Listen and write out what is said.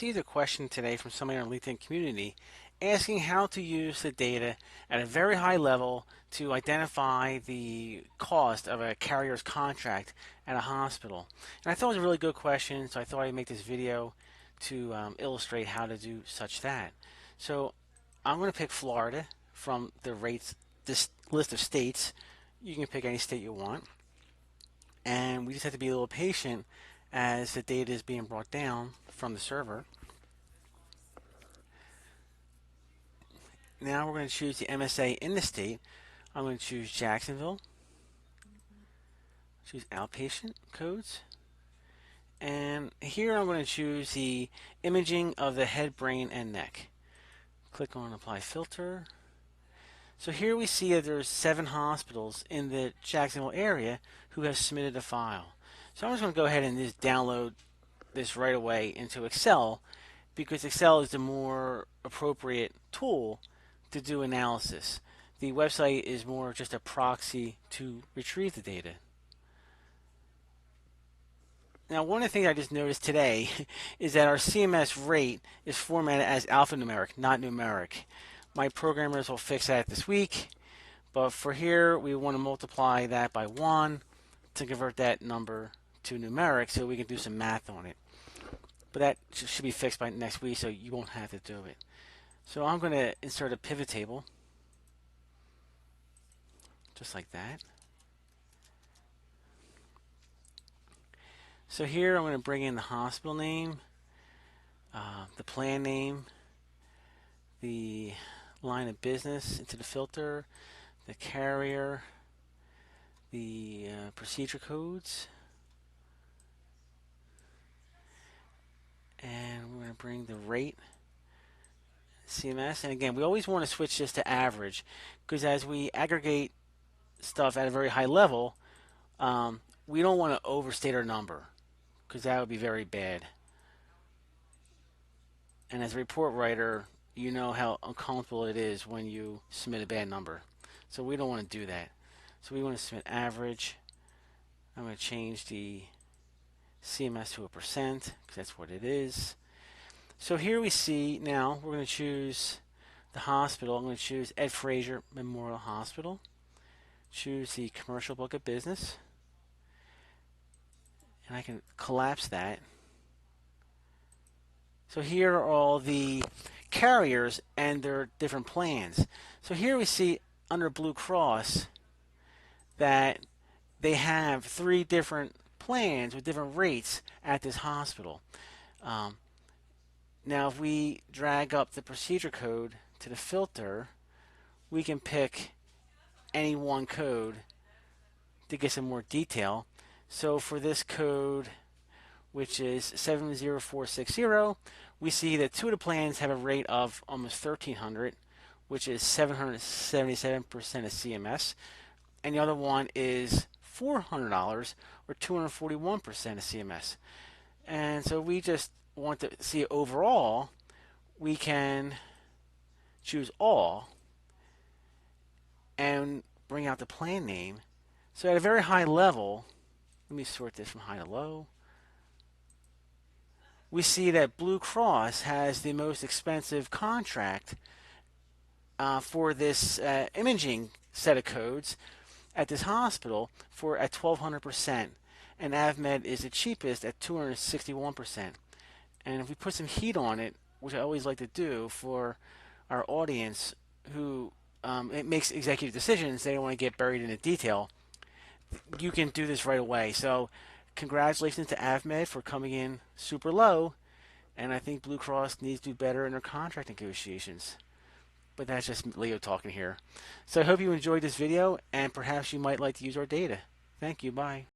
Received a question today from somebody in our LinkedIn community asking how to use the data at a very high level to identify the cost of a carrier's contract at a hospital. And I thought it was a really good question, so I thought I'd make this video to illustrate how to do such that. So I'm going to pick Florida from the rates, this list of states. You can pick any state you want. And we just have to be a little patient as the data is being brought down from the server. Now we're going to choose the MSA in the state. I'm going to choose Jacksonville, choose outpatient codes, and here I'm going to choose the imaging of the head, brain, and neck. Click on apply filter. So here we see that there's 7 hospitals in the Jacksonville area who have submitted a file. So I'm just going to go ahead and just download this right away into Excel, because Excel is the more appropriate tool to do analysis. The website is more just a proxy to retrieve the data. Now, one of the things I just noticed today is that our CMS rate is formatted as alphanumeric, not numeric. My programmers will fix that this week, but for here we want to multiply that by 1 to convert that number to numeric so we can do some math on it. But that should be fixed by next week, so you won't have to do it. So I'm going to insert a pivot table, just like that. So here I'm going to bring in the hospital name, the plan name, the line of business into the filter, the carrier, the procedure codes, and we're going to bring the rate, CMS. And again, we always want to switch this to average, because as we aggregate stuff at a very high level, we don't want to overstate our number, because that would be very bad. And as a report writer, you know how uncomfortable it is when you submit a bad number. So we don't want to do that. So we want to submit average. I'm going to change the CMS to a percent, because that's what it is. So here we see now we're going to choose the hospital. I'm going to choose Ed Frazier Memorial Hospital. Choose the commercial book of business. And I can collapse that. So here are all the carriers and their different plans. So here we see under Blue Cross that they have 3 different plans with different rates at this hospital. Now if we drag up the procedure code to the filter, we can pick any one code to get some more detail. So for this code, which is 70460, we see that 2 of the plans have a rate of almost $1,300, which is 777% of CMS, and the other one is $400, or 241% of CMS. And so we just want to see overall, we can choose all and bring out the plan name. So at a very high level, let me sort this from high to low. We see that Blue Cross has the most expensive contract for this imaging set of codes at this hospital at 1,200%, and AvMed is the cheapest at 261%. And if we put some heat on it, which I always like to do for our audience who it makes executive decisions, they don't want to get buried in the detail, you can do this right away. So congratulations to AvMed for coming in super low, and I think Blue Cross needs to do better in their contract negotiations. But that's just Leo talking here. So I hope you enjoyed this video, and perhaps you might like to use our data. Thank you. Bye.